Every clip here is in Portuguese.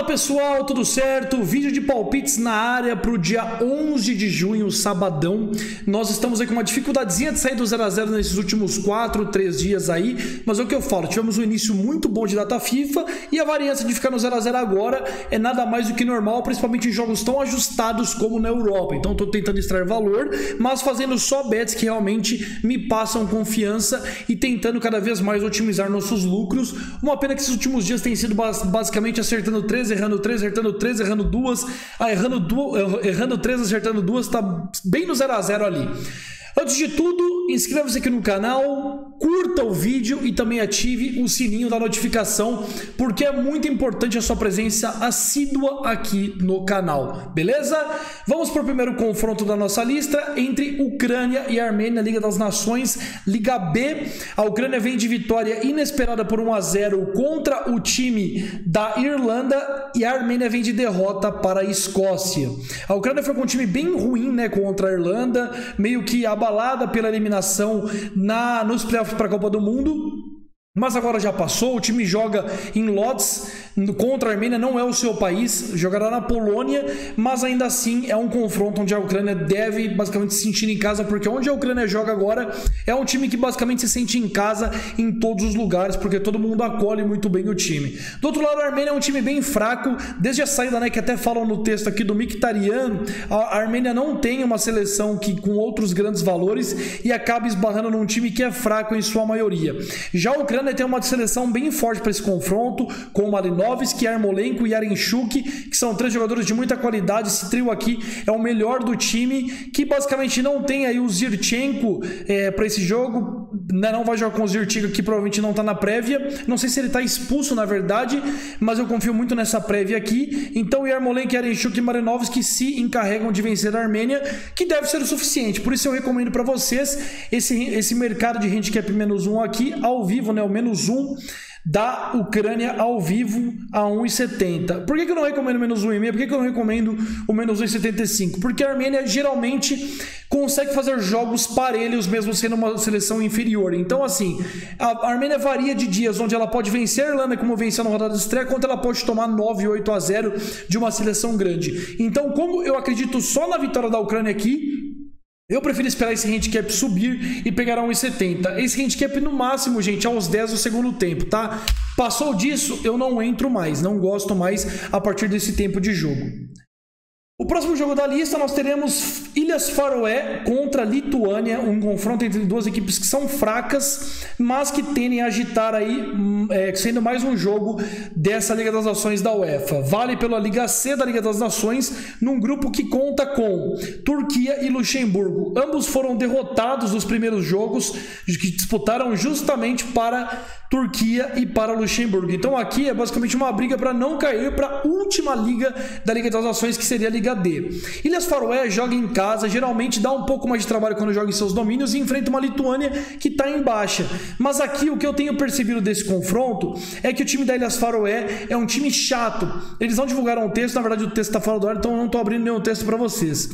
Fala pessoal, tudo certo? Vídeo de palpites na área para o dia 11 de junho, sabadão. Nós estamos aí com uma dificuldadezinha de sair do 0 a 0 nesses últimos 3 dias aí, mas é o que eu falo, tivemos um início muito bom de data FIFA e a variância de ficar no 0 a 0 agora é nada mais do que normal, principalmente em jogos tão ajustados como na Europa. Então estou tentando extrair valor, mas fazendo só bets que realmente me passam confiança e tentando cada vez mais otimizar nossos lucros. Uma pena que esses últimos dias têm sido basicamente acertando 3, errando 3, acertando 3, errando 2, errando 3, acertando 2, tá bem no 0 a 0 ali. Antes de tudo, inscreva-se aqui no canal, curta o vídeo e também ative o sininho da notificação, porque é muito importante a sua presença assídua aqui no canal, beleza? Vamos para o primeiro confronto da nossa lista entre Ucrânia e Armênia, Liga das Nações, Liga B. A Ucrânia vem de vitória inesperada por 1 a 0 contra o time da Irlanda e a Armênia vem de derrota para a Escócia. A Ucrânia foi com um time bem ruim, né, contra a Irlanda, meio que abalada pela eliminação nos playoffs para a Copa do Mundo, mas agora já passou. O time joga em Lodz contra a Armênia, não é o seu país, jogará na Polônia, mas ainda assim é um confronto onde a Ucrânia deve basicamente se sentir em casa, porque onde a Ucrânia joga agora é um time que basicamente se sente em casa em todos os lugares, porque todo mundo acolhe muito bem o time. Do outro lado, a Armênia é um time bem fraco, desde a saída, né, que até falam no texto aqui do Mkhitaryan, a Armênia não tem uma seleção com outros grandes valores e acaba esbarrando num time que é fraco em sua maioria. Já a Ucrânia tem uma seleção bem forte para esse confronto, com Malinovski, Yarmolenko e Yarenchuk, que são 3 jogadores de muita qualidade. Esse trio aqui é o melhor do time, que basicamente não tem aí o Zirchenko para esse jogo, né? Não vai jogar com o Zirchenko, que provavelmente não está na prévia, não sei se ele está expulso na verdade, mas eu confio muito nessa prévia aqui. Então Yarmolenko, Yarenchuk e Malinovski se encarregam de vencer a Armênia, que deve ser o suficiente. Por isso eu recomendo para vocês esse mercado de handicap -1 aqui, ao vivo, né? O -1 da Ucrânia ao vivo a 1,70. Por que eu não recomendo -1,5? Por que eu não recomendo o -1,75? Porque a Armênia geralmente consegue fazer jogos parelhos mesmo sendo uma seleção inferior. Então assim, a Armênia varia de dias onde ela pode vencer a Irlanda como venceu na rodada de estreia, quanto ela pode tomar 9, 8 a 0 de uma seleção grande. Então, como eu acredito só na vitória da Ucrânia aqui, eu prefiro esperar esse handicap subir e pegar a 1,70. Esse handicap no máximo, gente, aos 10 do segundo tempo, tá? Passou disso, eu não entro mais, não gosto mais a partir desse tempo de jogo. O próximo jogo da lista nós teremos Ilhas Faroé contra Lituânia, um confronto entre duas equipes que são fracas, mas que tendem a agitar aí, sendo mais um jogo dessa Liga das Nações da UEFA. Vale pela Liga C da Liga das Nações, num grupo que conta com Turquia e Luxemburgo. Ambos foram derrotados nos primeiros jogos que disputaram justamente para Turquia e para Luxemburgo. Então aqui é basicamente uma briga para não cair para a última liga da Liga das Nações, que seria a Liga D. Ilhas Faroé joga em casa, geralmente dá um pouco mais de trabalho quando joga em seus domínios e enfrenta uma Lituânia que está em baixa. Mas aqui o que eu tenho percebido desse confronto é que o time da Ilhas Faroé é um time chato. Eles não divulgaram o texto, na verdade o texto está fora do ar, então eu não estou abrindo nenhum texto para vocês.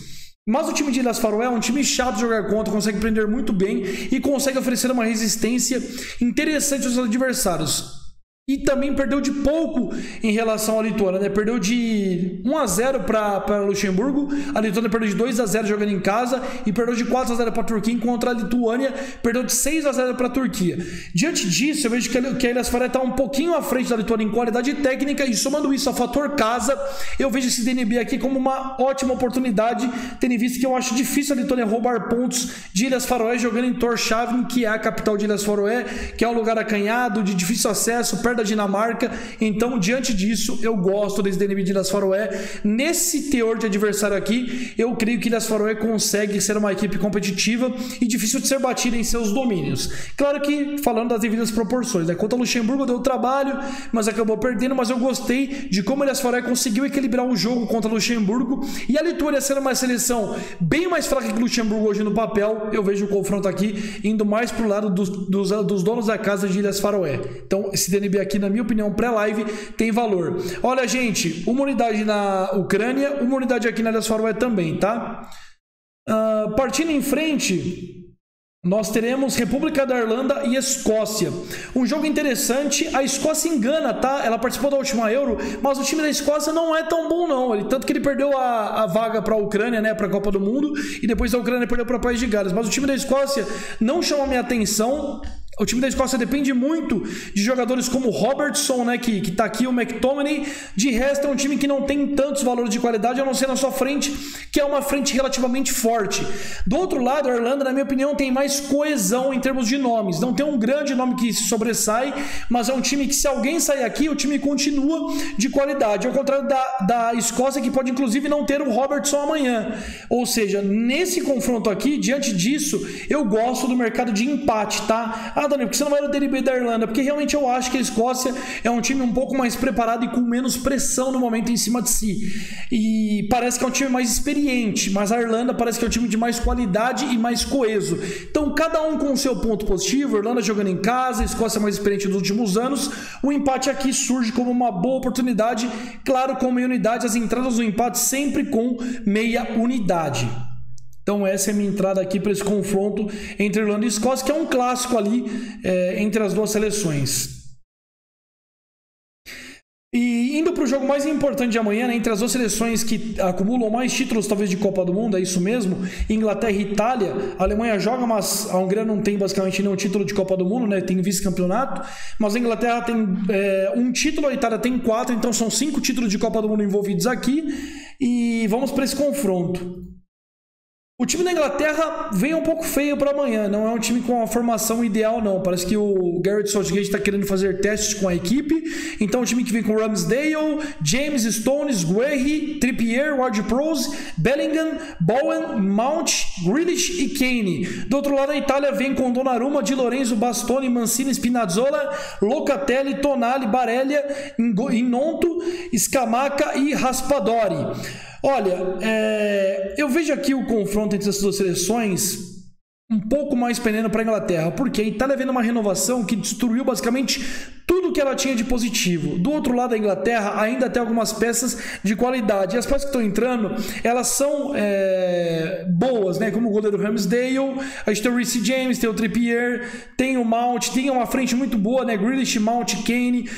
Mas o time de Ilhas Faroé é um time chato de jogar contra, consegue prender muito bem e consegue oferecer uma resistência interessante aos adversários. E também perdeu de pouco em relação à Lituânia, né? Perdeu de 1 a 0 para Luxemburgo, a Lituânia perdeu de 2 a 0 jogando em casa e perdeu de 4 a 0 para a Turquia, enquanto a Lituânia perdeu de 6 a 0 para a Turquia. Diante disso, eu vejo que a Ilhas Faroé está um pouquinho à frente da Lituânia em qualidade técnica, e somando isso ao fator casa, eu vejo esse DNB aqui como uma ótima oportunidade, tendo visto que eu acho difícil a Lituânia roubar pontos de Ilhas Faroé jogando em Tórshavn, que é a capital de Ilhas Faroé, que é um lugar acanhado, de difícil acesso, perto da Dinamarca. Então, diante disso, eu gosto desse DNB de Ilhas Faroé. Nesse teor de adversário aqui, eu creio que Ilhas Faroé consegue ser uma equipe competitiva e difícil de ser batida em seus domínios. Claro que, falando das devidas proporções, né? Contra o Luxemburgo deu trabalho, mas acabou perdendo, mas eu gostei de como Ilhas Faroé conseguiu equilibrar o jogo contra o Luxemburgo, e a Lituânia sendo uma seleção bem mais fraca que o Luxemburgo hoje no papel, eu vejo o confronto aqui indo mais para o lado dos donos da casa de Ilhas Faroé. Então, esse DNB aqui, na minha opinião, pré-live, tem valor. Olha, gente, uma unidade na Ucrânia, uma unidade aqui na Ilhas Faroé também, tá? Partindo em frente, Nós teremos República da Irlanda e Escócia. Um jogo interessante. A Escócia engana, tá? Ela participou da última Euro, mas o time da Escócia não é tão bom, não. Tanto que ele perdeu a vaga para a Ucrânia, né? Para a Copa do Mundo. E depois a Ucrânia perdeu para o País de Gales. Mas o time da Escócia não chama a minha atenção. O time da Escócia depende muito de jogadores como o Robertson, né, que tá aqui, o McTominay. De resto, é um time que não tem tantos valores de qualidade, a não ser na sua frente, que é uma frente relativamente forte. Do outro lado, a Irlanda, na minha opinião, tem mais coesão em termos de nomes. Não tem um grande nome que se sobressai, mas é um time que, se alguém sair aqui, o time continua de qualidade. Ao contrário da Escócia, que pode, inclusive, não ter o Robertson amanhã. Ou seja, nesse confronto aqui, diante disso, eu gosto do mercado de empate, tá? Dani, porque você não vai no DNB da Irlanda? Porque realmente eu acho que a Escócia é um time um pouco mais preparado e com menos pressão no momento em cima de si. E parece que é um time mais experiente, mas a Irlanda parece que é um time de mais qualidade e mais coeso. Então, cada um com o seu ponto positivo. A Irlanda jogando em casa, a Escócia mais experiente nos últimos anos. O empate aqui surge como uma boa oportunidade, claro, com meia unidade. As entradas do empate sempre com meia unidade. Então essa é a minha entrada aqui para esse confronto entre Irlanda e Escócia, que é um clássico ali entre as duas seleções. E indo para o jogo mais importante de amanhã, né, entre as duas seleções que acumulam mais títulos talvez de Copa do Mundo, é isso mesmo, Inglaterra e Itália. A Alemanha joga, mas a Hungria não tem basicamente nenhum título de Copa do Mundo, né, tem vice-campeonato, mas a Inglaterra tem um título, a Itália tem 4, então são 5 títulos de Copa do Mundo envolvidos aqui. E vamos para esse confronto. O time da Inglaterra vem um pouco feio para amanhã, não é um time com a formação ideal, não. Parece que o Gareth Southgate está querendo fazer testes com a equipe, então o time que vem com Ramsdale, James, Stones, Guehi, Trippier, Ward-Prowse, Bellingham, Bowen, Mount, Grealish e Kane. Do outro lado, a Itália vem com Donnarumma, Di Lorenzo, Bastoni, Mancini, Spinazzola, Locatelli, Tonali, Barella, Inonto, Scamacca e Raspadori. Olha, eu vejo aqui o confronto entre essas duas seleções um pouco mais pendendo para a Inglaterra, porque a Itália vem numa renovação que destruiu basicamente tudo que ela tinha de positivo. Do outro lado, a Inglaterra ainda tem algumas peças de qualidade. E as peças que estão entrando, elas são boas, né? Como o goleiro Ramsdale, a gente tem o Reece James, tem o Trippier, tem o Mount, tem uma frente muito boa, né? Grealish, Mount, Kane.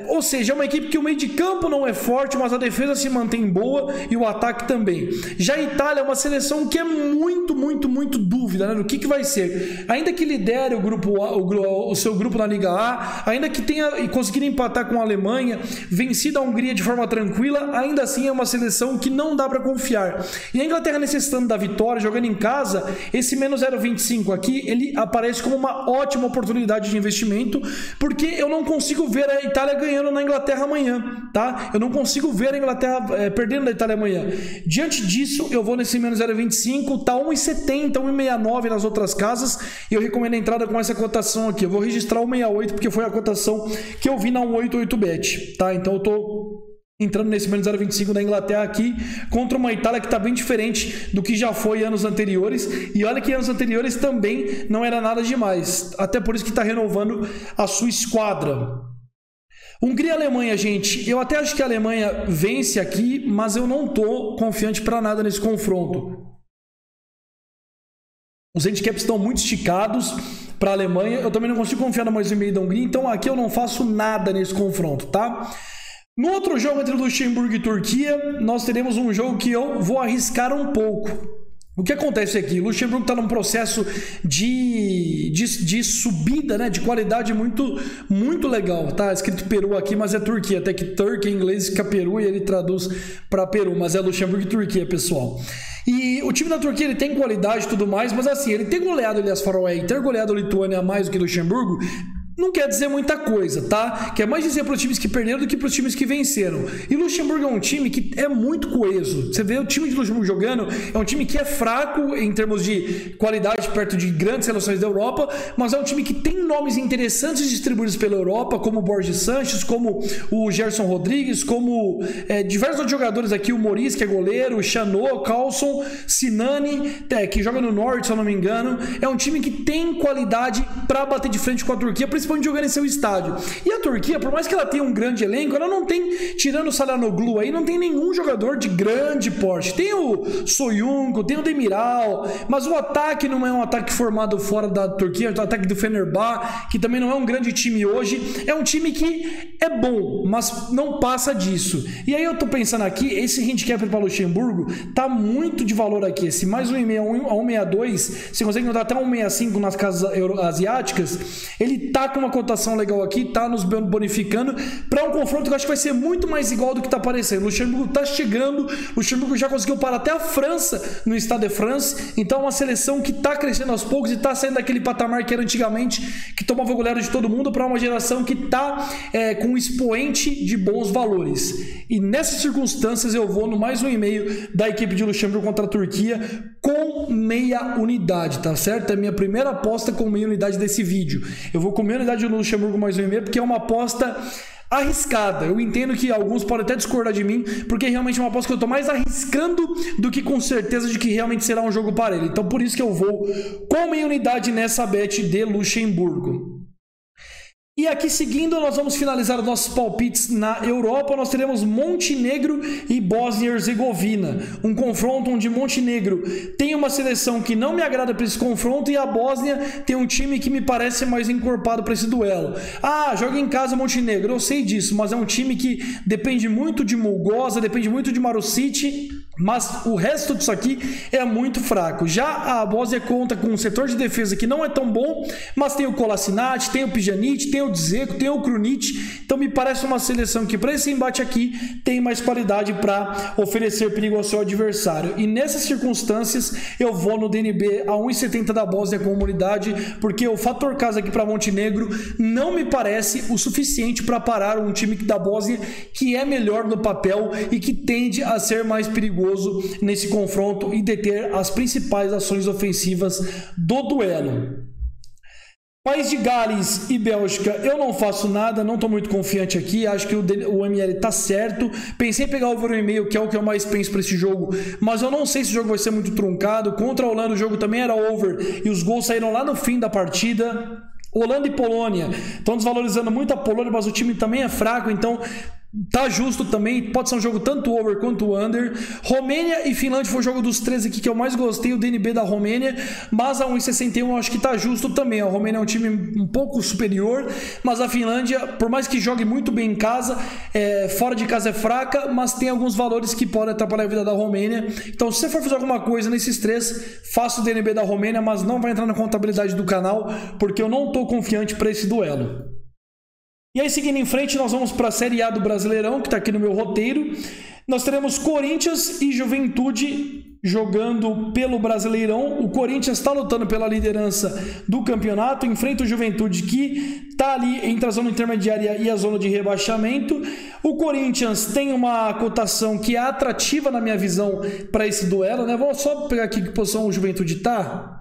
Ou seja, é uma equipe que o meio de campo não é forte, mas a defesa se mantém boa e o ataque também. Já a Itália é uma seleção que é muito dúvida, né? Do que vai ser. Ainda que lidere o seu grupo na Liga A, ainda que tenha conseguido empatar com a Alemanha, vencido a Hungria de forma tranquila, ainda assim é uma seleção que não dá para confiar. E a Inglaterra necessitando da vitória, jogando em casa, esse menos 0,25 aqui, ele aparece como uma ótima oportunidade de investimento, porque eu não consigo ver a Itália ganhando na Inglaterra amanhã, tá? Eu não consigo ver a Inglaterra perdendo da Itália amanhã. Diante disso, eu vou nesse menos 0,25, tá 1,70, 1,69 nas outras casas, e eu recomendo a entrada com essa cotação aqui. Eu vou registrar 1,68 porque foi a cotação que eu vi na 188bet, tá? Então eu tô entrando nesse menos 0,25 da Inglaterra aqui contra uma Itália que está bem diferente do que já foi anos anteriores, e olha que anos anteriores também não era nada demais, até por isso que está renovando a sua esquadra. Hungria e Alemanha, gente, eu até acho que a Alemanha vence aqui, mas eu não tô confiante para nada nesse confronto. Os handicaps estão muito esticados para a Alemanha. Eu também não consigo confiar no mais e-mail da Hungria, então aqui eu não faço nada nesse confronto, tá? No outro jogo entre Luxemburgo e Turquia, nós teremos um jogo que eu vou arriscar um pouco. O que acontece aqui? O Luxemburgo está num processo de subida, né, de qualidade muito legal. Tá escrito Peru aqui, mas é Turquia. Até que Turkey em inglês fica Peru e ele traduz para Peru, mas é Luxemburgo e Turquia, pessoal. E o time da Turquia, ele tem qualidade e tudo mais, mas assim, ele ter goleado Elias Faroé e ter goleado a Lituânia mais do que Luxemburgo não quer dizer muita coisa, tá? Quer mais dizer para os times que perderam do que para os times que venceram. E o Luxemburgo é um time que é muito coeso. Você vê o time de Luxemburgo jogando, é um time que é fraco em termos de qualidade perto de grandes seleções da Europa, mas é um time que tem nomes interessantes distribuídos pela Europa, como o Borges Sanches, como o Gerson Rodrigues, como diversos outros jogadores aqui, o Moris, que é goleiro, o Chanot, Carlson, Sinani, que joga no Norte, se eu não me engano. É um time que tem qualidade para bater de frente com a Turquia, principalmente principalmente jogando em seu estádio. E a Turquia, por mais que ela tenha um grande elenco, ela não tem, tirando o Çalhanoğlu aí, não tem nenhum jogador de grande porte. Tem o Soyuncu, tem o Demiral, mas o ataque não é um ataque formado fora da Turquia, o ataque do Fenerbahçe, que também não é um grande time hoje, é um time que é bom, mas não passa disso. E aí eu tô pensando aqui, esse handicap para Luxemburgo tá muito de valor aqui, esse mais 1,5 a 1,62, você consegue dar até 1,65 nas casas asiáticas, ele tá com uma cotação legal aqui, tá nos bonificando para um confronto que eu acho que vai ser muito mais igual do que tá parecendo. Luxemburgo tá chegando, Luxemburgo já conseguiu parar até a França no Stade de France, então é uma seleção que tá crescendo aos poucos e tá saindo daquele patamar que era antigamente, que tomava goleada de todo mundo, para uma geração que tá com um expoente de bons valores. E nessas circunstâncias eu vou no mais 1,5 da equipe de Luxemburgo contra a Turquia com meia unidade, tá certo? É a minha primeira aposta com meia unidade desse vídeo. Eu vou com meia unidade do Luxemburgo mais 1,5 porque é uma aposta arriscada. Eu entendo que alguns podem até discordar de mim, porque realmente é uma aposta que eu tô mais arriscando do que com certeza de que realmente será um jogo parelho. Então por isso que eu vou com meia unidade nessa bet de Luxemburgo. E aqui seguindo, nós vamos finalizar os nossos palpites na Europa. Nós teremos Montenegro e Bósnia e Herzegovina. Um confronto onde Montenegro tem uma seleção que não me agrada para esse confronto e a Bósnia tem um time que me parece mais encorpado para esse duelo. Ah, joga em casa Montenegro, eu sei disso, mas é um time que depende muito de Mulgoza, depende muito de Marusic, mas o resto disso aqui é muito fraco. Já a Bósnia conta com um setor de defesa que não é tão bom, mas tem o Kolasinac, tem o Pjanic, tem o Dzeko, tem o Krunic, então me parece uma seleção que para esse embate aqui tem mais qualidade para oferecer perigo ao seu adversário. E nessas circunstâncias eu vou no DNB a 1,70 da Bósnia com unidade, porque o fator casa aqui para Montenegro não me parece o suficiente para parar um time da Bósnia que é melhor no papel e que tende a ser mais perigoso nesse confronto e deter as principais ações ofensivas do duelo. País de Gales e Bélgica, eu não faço nada, não estou muito confiante aqui, acho que o ML está certo. Pensei em pegar o over 1,5, que é o que eu mais penso para esse jogo, mas eu não sei se o jogo vai ser muito truncado. Contra a Holanda o jogo também era over e os gols saíram lá no fim da partida. Holanda e Polônia estão desvalorizando muito a Polônia, mas o time também é fraco, então tá justo também, pode ser um jogo tanto over quanto under. Romênia e Finlândia foi o jogo dos 13 aqui que eu mais gostei, o DNB da Romênia, mas a 1,61 eu acho que tá justo também. A Romênia é um time um pouco superior, mas a Finlândia, por mais que jogue muito bem em casa, fora de casa é fraca, mas tem alguns valores que podem atrapalhar a vida da Romênia. Então se você for fazer alguma coisa nesses três, faça o DNB da Romênia, mas não vai entrar na contabilidade do canal, porque eu não tô confiante para esse duelo. E aí, seguindo em frente, nós vamos para a Série A do Brasileirão, que está aqui no meu roteiro. Nós teremos Corinthians e Juventude jogando pelo Brasileirão. O Corinthians está lutando pela liderança do campeonato, enfrenta o Juventude, que está ali entre a zona intermediária e a zona de rebaixamento. O Corinthians tem uma cotação que é atrativa na minha visão para esse duelo, né? Vamos só pegar aqui que posição o Juventude está.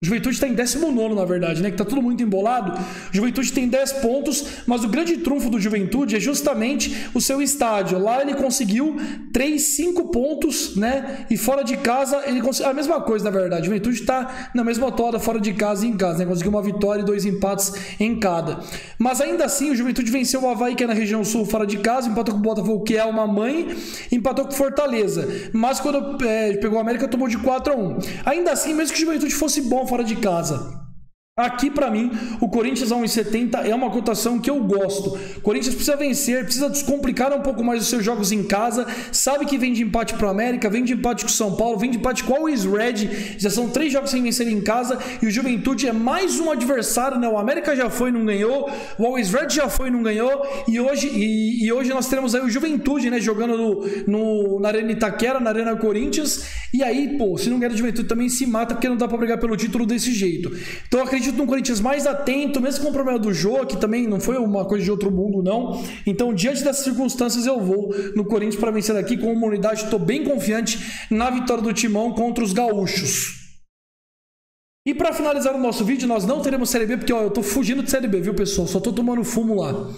O Juventude está em 19º, na verdade, né? Que tá tudo muito embolado. O Juventude tem 10 pontos, mas o grande trunfo do Juventude é justamente o seu estádio. Lá ele conseguiu 5 pontos, né? E fora de casa ele conseguiu a mesma coisa, na verdade. O Juventude está na mesma toada fora de casa e em casa, né? Conseguiu uma vitória e 2 empates em cada. Mas ainda assim, o Juventude venceu o Avaí, que é na região sul, fora de casa, empatou com o Botafogo, que é uma mãe, empatou com o Fortaleza. Mas quando pegou o América, tomou de 4-1. Ainda assim, mesmo que o Juventude fosse bom fora de casa, aqui para mim o Corinthians a 1,70 é uma cotação que eu gosto. O Corinthians precisa vencer, precisa descomplicar um pouco mais os seus jogos em casa, sabe que vem de empate pro América, vem de empate com o São Paulo, vem de empate com o Always Red, já são 3 jogos sem vencer em casa e o Juventude é mais um adversário, né? O América já foi e não ganhou, o Always Red já foi e não ganhou e hoje nós teremos aí o Juventude, né? Jogando na Arena Itaquera, na Arena Corinthians, e aí, pô, se não ganhar o Juventude também se mata, porque não dá pra brigar pelo título desse jeito. Então eu acredito no Corinthians mais atento, mesmo com o problema do jogo, que também não foi uma coisa de outro mundo, não. Então, diante dessas circunstâncias, eu vou no Corinthians para vencer aqui com uma unidade. Estou bem confiante na vitória do Timão contra os gaúchos. E para finalizar o nosso vídeo, nós não teremos Série B, porque ó, eu tô fugindo de Série B, viu, pessoal? Só tô tomando fumo lá.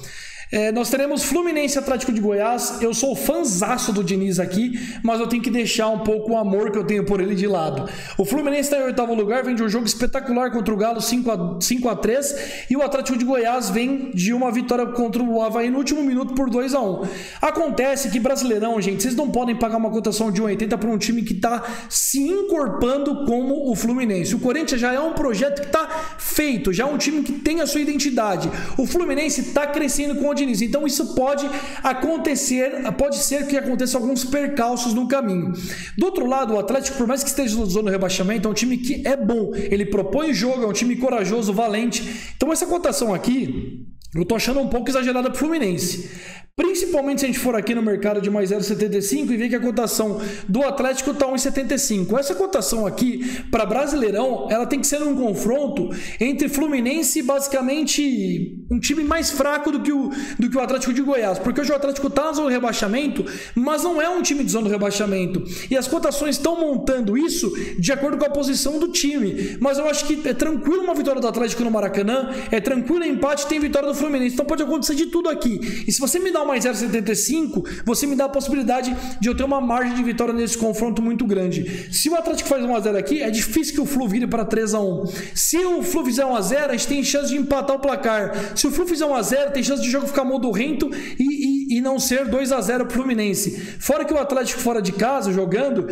Nós teremos Fluminense e Atlético de Goiás. Eu sou fãzaço do Diniz aqui, mas eu tenho que deixar um pouco o amor que eu tenho por ele de lado. O Fluminense está em 8º lugar, vem de um jogo espetacular contra o Galo, 5-3, e o Atlético de Goiás vem de uma vitória contra o Avaí no último minuto por 2-1. Acontece que Brasileirão, gente, vocês não podem pagar uma cotação de 1,80 para um time que está se encorpando como o Fluminense. O Corinthians já é um projeto que está feito, já é um time que tem a sua identidade. O Fluminense está crescendo com o Diniz, então isso pode acontecer, pode ser que aconteça alguns percalços no caminho. Do outro lado, o Atlético, por mais que esteja no zona do rebaixamento, é um time que é bom, ele propõe jogo, é um time corajoso, valente. Então essa cotação aqui, eu tô achando um pouco exagerada pro Fluminense. Principalmente se a gente for aqui no mercado de mais 0,75 e ver que a cotação do Atlético está 1,75. Essa cotação aqui, para Brasileirão, ela tem que ser um confronto entre Fluminense e basicamente um time mais fraco do que o Atlético de Goiás. Porque hoje o Atlético está na zona do rebaixamento, mas não é um time de zona do rebaixamento. E as cotações estão montando isso de acordo com a posição do time. Mas eu acho que é tranquilo uma vitória do Atlético no Maracanã, é tranquilo empate, tem vitória do Fluminense. Então pode acontecer de tudo aqui. E se você me dá mais 0,75, você me dá a possibilidade de eu ter uma margem de vitória nesse confronto muito grande. Se o Atlético faz 1-0 aqui, é difícil que o Flu vire para 3-1. Se o Flu fizer 1-0, a gente tem chance de empatar o placar. Se o Flu fizer 1-0, tem chance de jogo ficar modorrento e não ser 2-0 pro Fluminense. Fora que o Atlético fora de casa, jogando,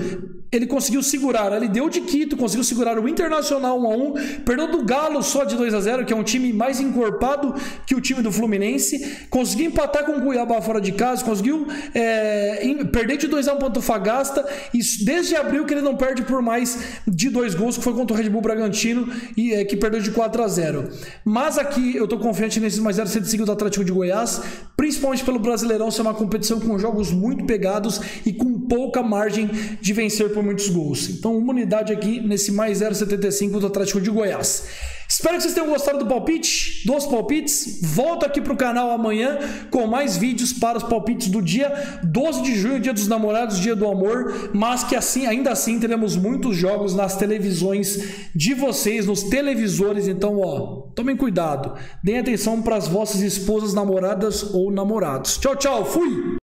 ele conseguiu segurar. Ele deu de Quito, conseguiu segurar o Internacional 1-1, perdeu do Galo só de 2-0, que é um time mais encorpado que o time do Fluminense, conseguiu empatar com o Cuiabá fora de casa, conseguiu perder de 2-1 contra o Antofagasta, e desde abril que ele não perde por mais de 2 gols, que foi contra o Red Bull Bragantino, e que perdeu de 4-0. Mas aqui eu tô confiante nesses mais 0,75 do Atlético de Goiás, principalmente pelo Brasileirão ser uma competição com jogos muito pegados e com pouca margem de vencer por muitos gols. Então, uma unidade aqui nesse mais 0,75 do Atlético de Goiás. Espero que vocês tenham gostado do palpite, dos palpites. Volto aqui para o canal amanhã com mais vídeos para os palpites do dia 12 de junho, dia dos namorados, dia do amor, mas que assim, ainda assim teremos muitos jogos nas televisões de vocês, nos televisores. Então, tomem cuidado, deem atenção para as vossas esposas, namoradas ou namorados. Tchau, tchau, fui!